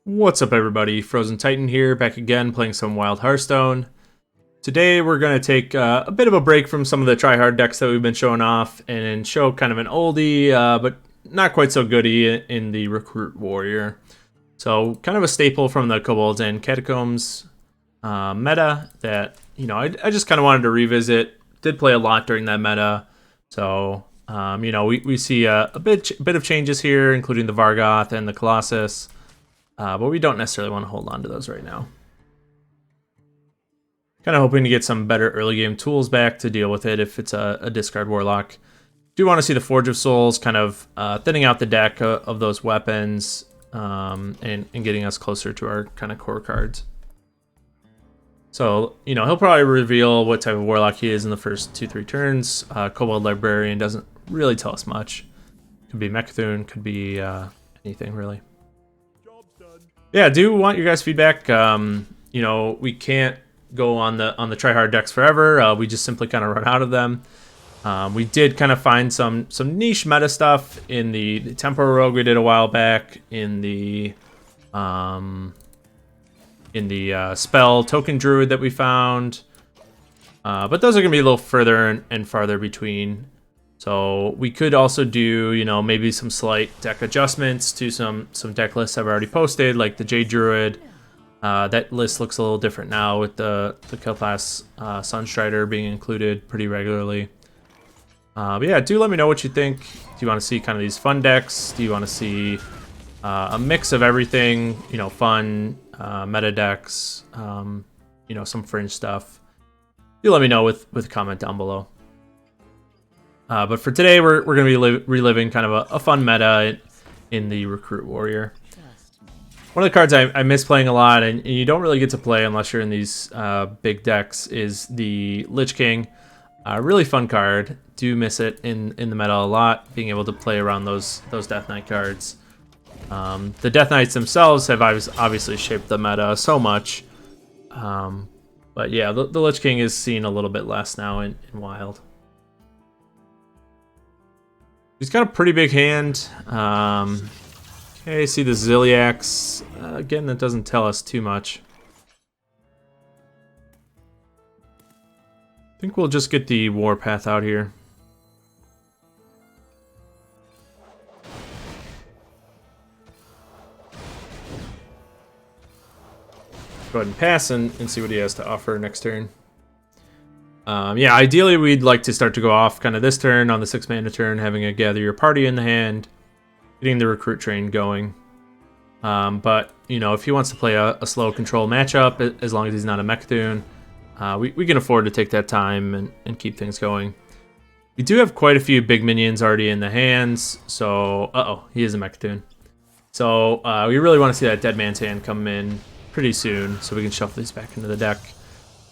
What's up, everybody? Frozen Titan here, back again playing some Wild Hearthstone. Today we're going to take a bit of a break from some of the tryhard decks that we've been showing off and show kind of an oldie, but not quite so goodie in the Recruit Warrior. So kind of a staple from the Kobolds and Catacombs meta that, I just kind of wanted to revisit. Did play a lot during that meta, so, we see a bit of changes here, including the Vargoth and the Colossus. But we don't necessarily want to hold on to those right now. Kind of hoping to get some better early game tools back to deal with it if it's a discard Warlock. Do want to see the Forge of Souls kind of thinning out the deck of those weapons and getting us closer to our kind of core cards. So, he'll probably reveal what type of Warlock he is in the first 2-3 turns. Kobold Librarian doesn't really tell us much. Could be Mecha'Thun, could be anything really. Yeah, I do want your guys' feedback. We can't go on the tryhard decks forever. We just simply kind of run out of them. We did kind of find some niche meta stuff in the Tempo Rogue we did a while back, in the Spell Token Druid that we found. But those are going to be a little further and farther between. So we could also do, maybe some slight deck adjustments to some deck lists I've already posted, like the Jade Druid. That list looks a little different now with the Kill Class Sunstrider being included pretty regularly. But yeah, do let me know what you think. Do you want to see kind of these fun decks? Do you want to see a mix of everything? Fun meta decks, some fringe stuff. Do let me know with a comment down below. But for today, we're going to be reliving kind of a fun meta in the Recruit Warrior. One of the cards I miss playing a lot, and you don't really get to play unless you're in these big decks, is the Lich King. Really fun card. Do miss it in the meta a lot, being able to play around those Death Knight cards. The Death Knights themselves have obviously shaped the meta so much. But yeah, the Lich King is seen a little bit less now in Wild. He's got a pretty big hand. Okay, see the Ziliax. Again, that doesn't tell us too much. I think we'll just get the Warpath out here. Go ahead and pass and see what he has to offer next turn. Yeah, ideally we'd like to start to go off kind of this turn on the 6-mana turn, having a Gather Your Party in the hand, getting the Recruit train going. But, if he wants to play a slow control matchup, as long as he's not a Mecha'Thun, we can afford to take that time and keep things going. We do have quite a few big minions already in the hands, so... he is a Mecha'Thun. So we really want to see that Dead Man's Hand come in pretty soon, so we can shuffle these back into the deck.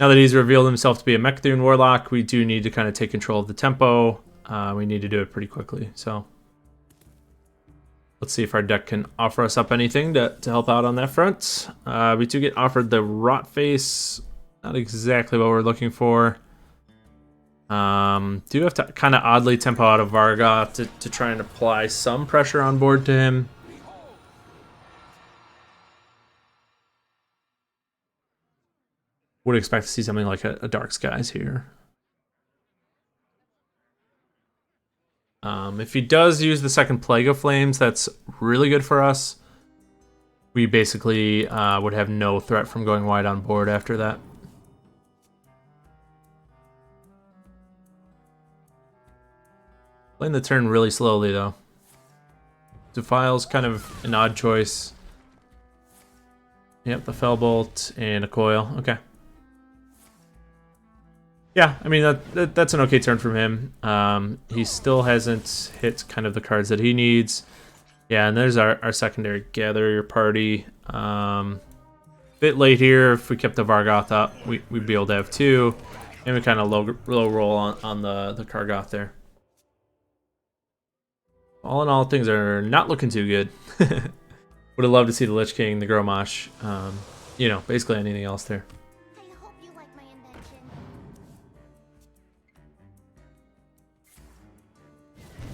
Now that he's revealed himself to be a Mecha'Thun Warlock, we do need to kind of take control of the tempo. We need to do it pretty quickly, so... Let's see if our deck can offer us up anything to help out on that front. We do get offered the Rot Face. Not exactly what we're looking for. Do have to kind of oddly tempo out of Vargoth to try and apply some pressure on board to him. Would expect to see something like a Dark Skies here. If he does use the second Plague of Flames, that's really good for us. We basically would have no threat from going wide on board after that. Playing the turn really slowly, though. Defile's kind of an odd choice. Yep, the Fellbolt and a Coil. Okay. Yeah, I mean, that's an okay turn from him. He still hasn't hit kind of the cards that he needs. Yeah, and there's our secondary Gather Your Party. Bit late here. If we kept the Vargoth up, we'd be able to have 2. And we kind of low roll on the Kargoth there. All in all, things are not looking too good. Would have loved to see the Lich King, the Grommash, basically anything else there.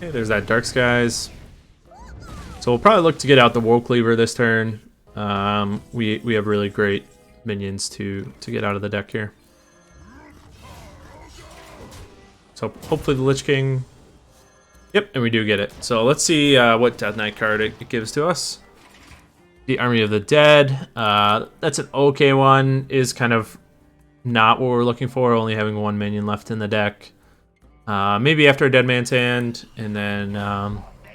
Okay, there's that Dark Skies. So we'll probably look to get out the Woe Cleaver this turn. we have really great minions to get out of the deck here. So hopefully the Lich King. Yep, and we do get it. So let's see what Death Knight card it gives to us. The Army of the Dead. That's an okay one. Is kind of not what we're looking for. Only having one minion left in the deck. Maybe after a Dead Man's Hand, and then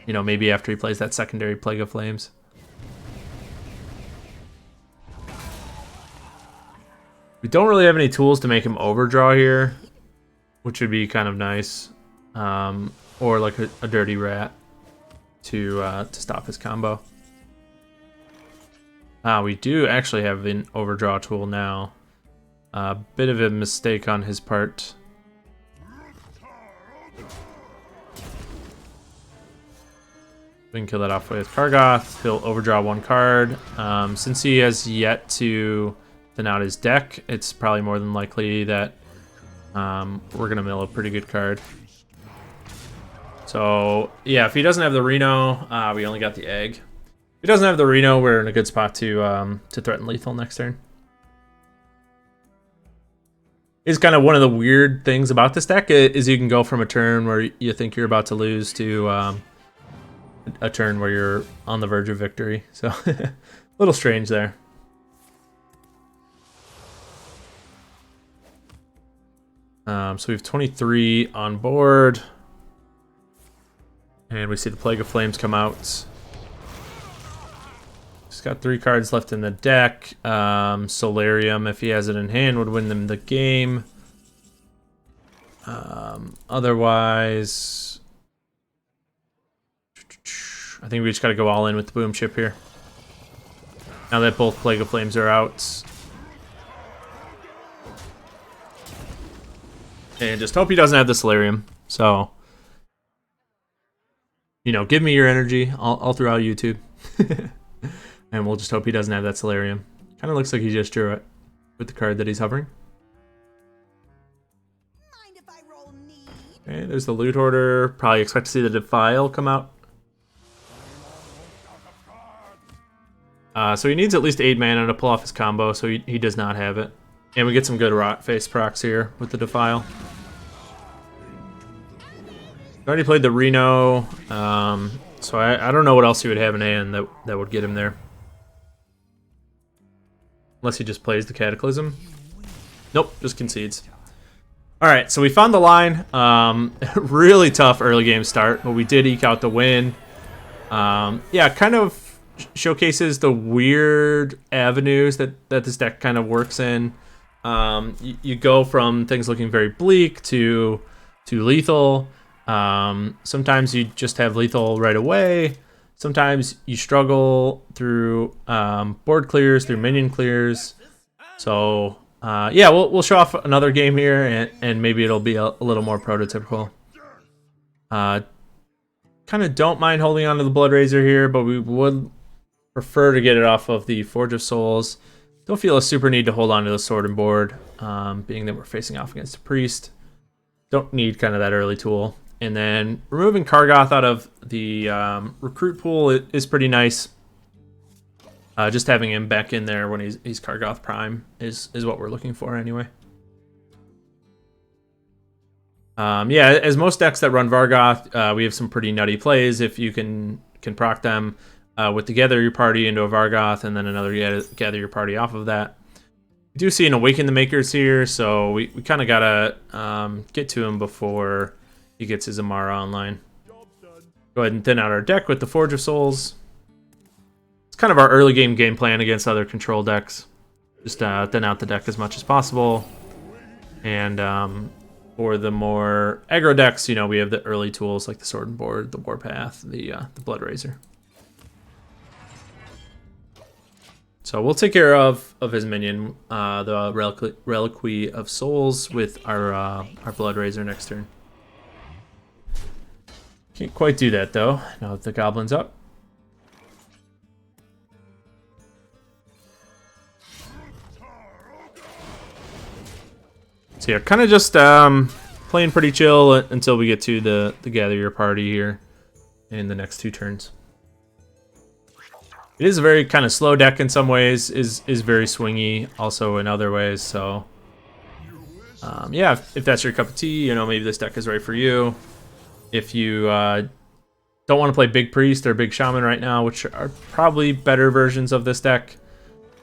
you know, maybe after he plays that secondary Plague of Flames. We don't really have any tools to make him overdraw here, which would be kind of nice. Or like a Dirty Rat to stop his combo. We do actually have an overdraw tool now. A bit of a mistake on his part. We can kill that off with Kargoth. He'll overdraw one card. Since he has yet to thin out his deck, it's probably more than likely that we're going to mill a pretty good card. So, yeah, if he doesn't have the Reno, we only got the Egg. If he doesn't have the Reno, we're in a good spot to threaten lethal next turn. Is kind of one of the weird things about this deck is you can go from a turn where you think you're about to lose to a turn where you're on the verge of victory. So, a little strange there. So we have 23 on board. And we see the Plague of Flames come out. He's got 3 cards left in the deck. Solarium, if he has it in hand, would win them the game. Otherwise, I think we just got to go all in with the Boom Chip here. Now that both Plague of Flames are out. And just hope he doesn't have the Solarium. So, you know, give me your energy all throughout YouTube. And we'll just hope he doesn't have that Solarium. Kind of looks like he just drew it with the card that he's hovering. Okay, there's the Loot Hoarder. Probably expect to see the Defile come out. So he needs at least 8 mana to pull off his combo, so he does not have it. And we get some good Rot Face procs here with the Defile. Already played the Reno, so I don't know what else he would have in hand that would get him there. Unless he just plays the Cataclysm. Nope, just concedes. Alright, so we found the line. Really tough early game start, but we did eke out the win. Yeah, kind of showcases the weird avenues that this deck kind of works in. You go from things looking very bleak to lethal. Sometimes you just have lethal right away. Sometimes you struggle through board clears, through minion clears. So yeah, we'll show off another game here, and maybe it'll be a little more prototypical. Kind of don't mind holding on to the Blood Razor here, but we would prefer to get it off of the Forge of Souls. Don't feel a super need to hold on to the Sword and Board, being that we're facing off against a Priest. Don't need kind of that early tool. And then removing Kargoth out of the recruit pool is pretty nice. Just having him back in there when he's Kargoth Prime is what we're looking for anyway. Yeah, as most decks that run Vargoth, we have some pretty nutty plays if you can proc them with the Gather Your Party into a Vargoth and then another Gather Your Party off of that. We do see an Awaken the Makers here, so we kind of gotta get to him before he gets his Amara online. Go ahead and thin out our deck with the Forge of Souls. It's kind of our early game plan against other control decks. Just thin out the deck as much as possible. And for the more aggro decks, you know, we have the early tools like the Sword and Board, the Warpath, the Blood Razor. So we'll take care of his minion, the Reliquary of Souls, with our Blood Razor next turn. Can't quite do that though. Now that the Goblin's up. So yeah, kind of just playing pretty chill until we get to the Gather Your Party here in the next 2 turns. It is a very kind of slow deck in some ways, is very swingy also in other ways, so yeah, if that's your cup of tea, you know, maybe this deck is right for you. If you don't want to play Big Priest or Big Shaman right now, which are probably better versions of this deck,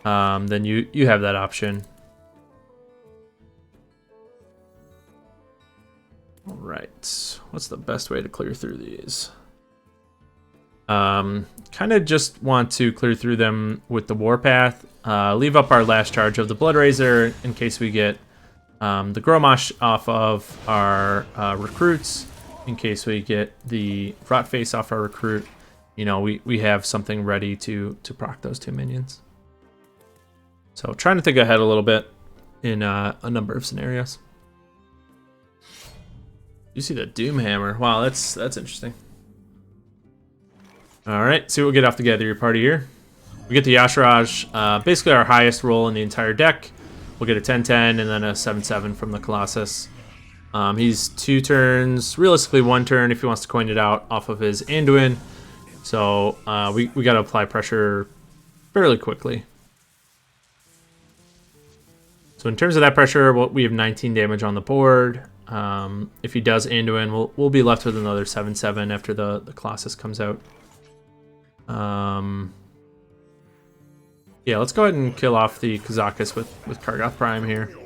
then you have that option. All right, what's the best way to clear through these? Kind of just want to clear through them with the Warpath. Leave up our last charge of the Blood Razor in case we get the Grommash off of our recruits. In case we get the Rotface off our recruit, you know, we have something ready to proc those two minions. So trying to think ahead a little bit in a number of scenarios. You see the Doomhammer. Wow, that's interesting. All right, see what we get off the Gather Your Party here. We get the Yasharaj, basically our highest roll in the entire deck. We'll get a 10-10 and then a 7-7 from the Colossus. He's 2 turns, realistically 1 turn if he wants to coin it out off of his Anduin. So we got to apply pressure fairly quickly. So in terms of that pressure, we have 19 damage on the board. If he does Anduin, we'll be left with another 7-7 after the Colossus comes out. Yeah, let's go ahead and kill off the Kazakus with Kargoth Prime here.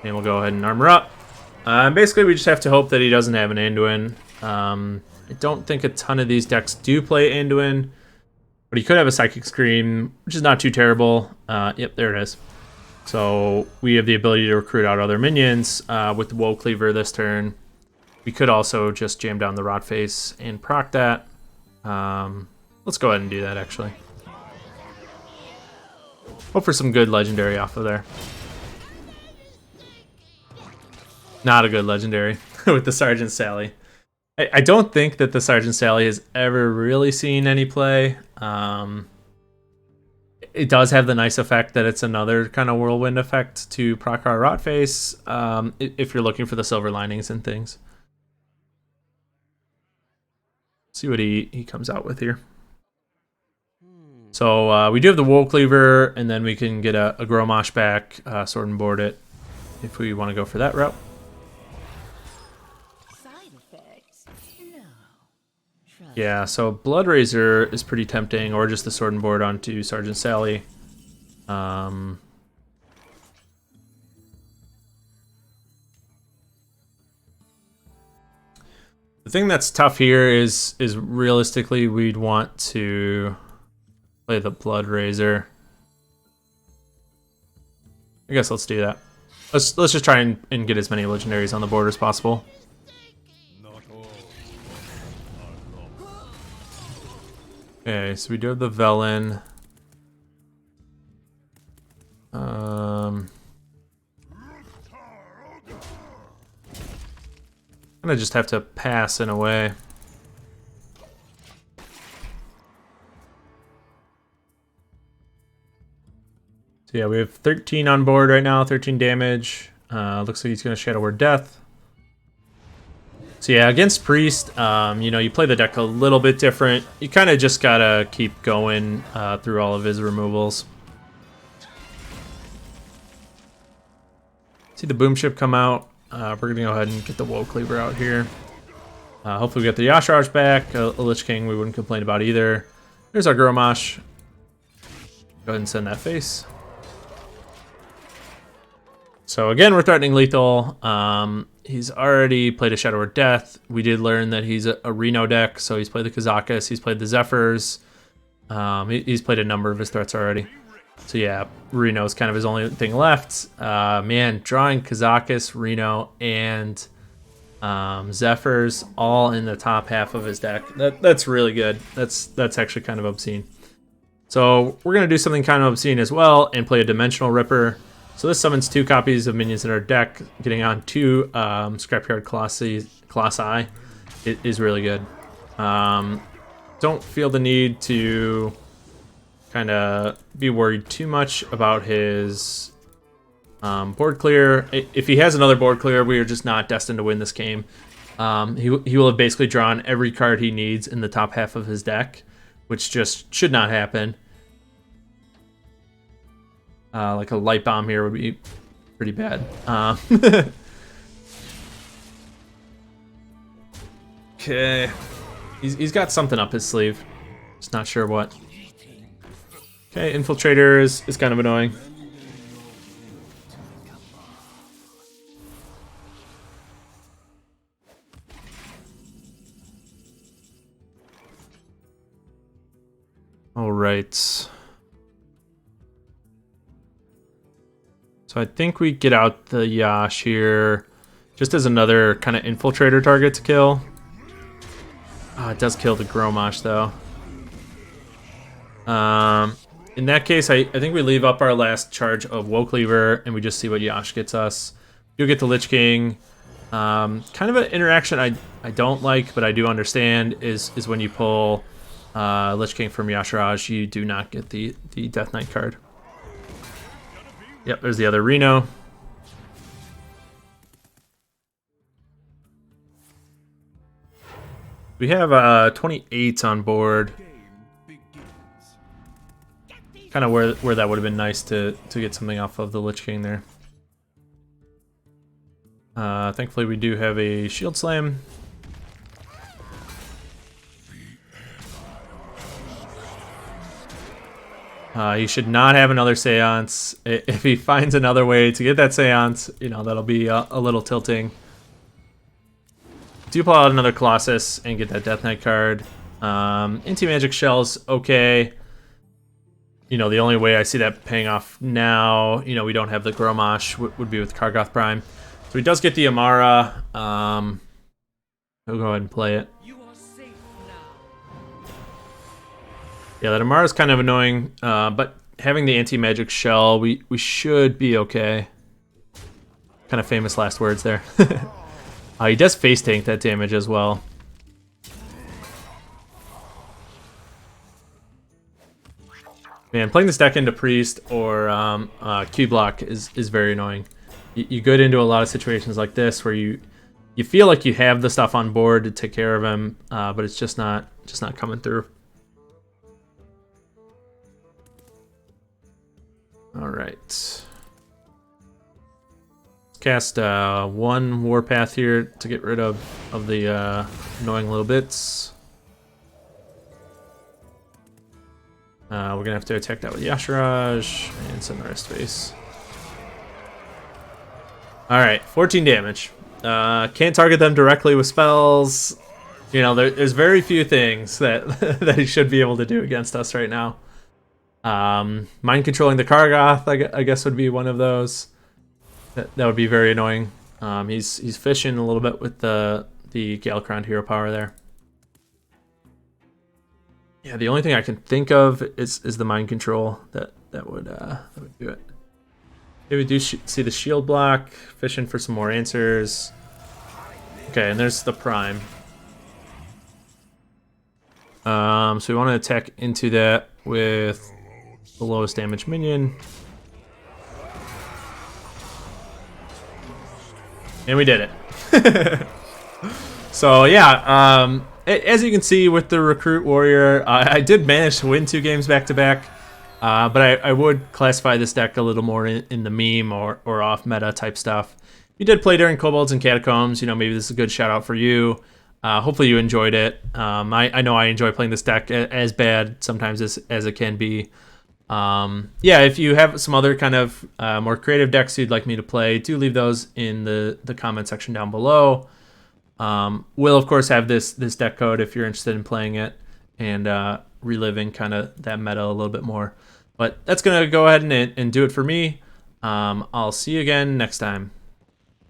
And we'll go ahead and armor up. Basically, we just have to hope that he doesn't have an Anduin. I don't think a ton of these decks do play Anduin, but he could have a Psychic Scream, which is not too terrible. Yep, there it is. So we have the ability to recruit out other minions with the Woe Cleaver this turn. We could also just jam down the Rotface and proc that. Let's go ahead and do that, actually. Hope for some good legendary off of there. Not a good legendary with the Sergeant Sally. I don't think that the Sergeant Sally has ever really seen any play. It does have the nice effect that it's another kind of whirlwind effect to proc our Rotface if you're looking for the silver linings and things. See what he comes out with here. So we do have the Woe Cleaver, and then we can get a Grommash back, sword and board it, if we want to go for that route. Side effects? No. Yeah, so Blood Razor is pretty tempting, or just the sword and board onto Sergeant Sally. The thing that's tough here is realistically we'd want to play the Blood Razor. I guess let's do that. Let's just try and get as many legendaries on the board as possible. Okay, so we do have the Velen. I'm gonna just have to pass in a way. So yeah, we have 13 on board right now, 13 damage. Looks like he's gonna Shadow Word Death. So yeah, against Priest, you know, you play the deck a little bit different. You kind of just gotta keep going through all of his removals. See the Boom Ship come out. We're gonna go ahead and get the Woe Cleaver out here. Hopefully we get the Yasharaj back. A Lich King we wouldn't complain about either. There's our Grommash. Go ahead and send that face. So again, we're threatening lethal. He's already played a Shadow Word Death. We did learn that he's a Reno deck, so he's played the Kazakus, he's played the Zephyrs. He's played a number of his threats already. So yeah, Reno is kind of his only thing left. Man, drawing Kazakus, Reno, and Zephyrs all in the top half of his deck. That's really good. That's actually kind of obscene. So we're gonna do something kind of obscene as well and play a Dimensional Ripper. So this summons 2 copies of minions in our deck. Getting on 2 Scrapyard Colossi is really good. Don't feel the need to kind of be worried too much about his board clear. If he has another board clear, we are just not destined to win this game. he will have basically drawn every card he needs in the top half of his deck, which just should not happen. Like a light bomb here would be pretty bad. Okay, he's got something up his sleeve. Just not sure what. Okay, Infiltrator is kind of annoying. All right. So I think we get out the Yash here just as another kind of Infiltrator target to kill. It does kill the Gromosh though. In that case, I think we leave up our last charge of Woke-Leaver and we just see what Yash gets us. You'll get the Lich King. Kind of an interaction I don't like, but I do understand is when you pull Lich King from Yasharaj, you do not get the Death Knight card. Yep, there's the other Reno. We have 28 on board. Kind of where that would have been nice to get something off of the Lich King there. Thankfully we do have a Shield Slam. He should not have another Seance. If he finds another way to get that Seance, you know, that'll be a little tilting. Do pull out another Colossus and get that Death Knight card. Anti-Magic Shell's okay. You know, the only way I see that paying off now, you know, we don't have the Gromosh, would be with Kargoth Prime. So he does get the Amara. He'll go ahead and play it. Yeah, that Amara is kind of annoying, but having the anti-magic shell, we should be okay. Kind of famous last words there. He does face tank that damage as well. Man, playing this deck into Priest or Q block is very annoying. You get into a lot of situations like this where you feel like you have the stuff on board to take care of him, but it's just not coming through. All right. Let's cast one Warpath here to get rid of the annoying little bits. We're gonna have to attack that with Yasharaj and send the rest face. All right, 14 damage. Can't target them directly with spells. You know, there's very few things that that he should be able to do against us right now. Mind controlling the Kargoth, I guess, would be one of those. That would be very annoying. He's fishing a little bit with the Galakrond hero power there. Yeah, the only thing I can think of is the mind control that would do it. Here we do see the shield block, fishing for some more answers. Okay, and there's the prime. So we want to attack into that with the lowest damage minion. And we did it. So yeah, as you can see with the Recruit Warrior, I did manage to win 2 games back to back. But I would classify this deck a little more in the meme or off meta type stuff. If you did play during Kobolds and Catacombs, you know, maybe this is a good shout out for you. Hopefully you enjoyed it. I know I enjoy playing this deck as bad sometimes as it can be. Yeah, if you have some other kind of more creative decks you'd like me to play, do leave those in the comment section down below. We'll of course have this deck code if you're interested in playing it and reliving kind of that meta a little bit more. But that's gonna go ahead and do it for me. I'll see you again next time.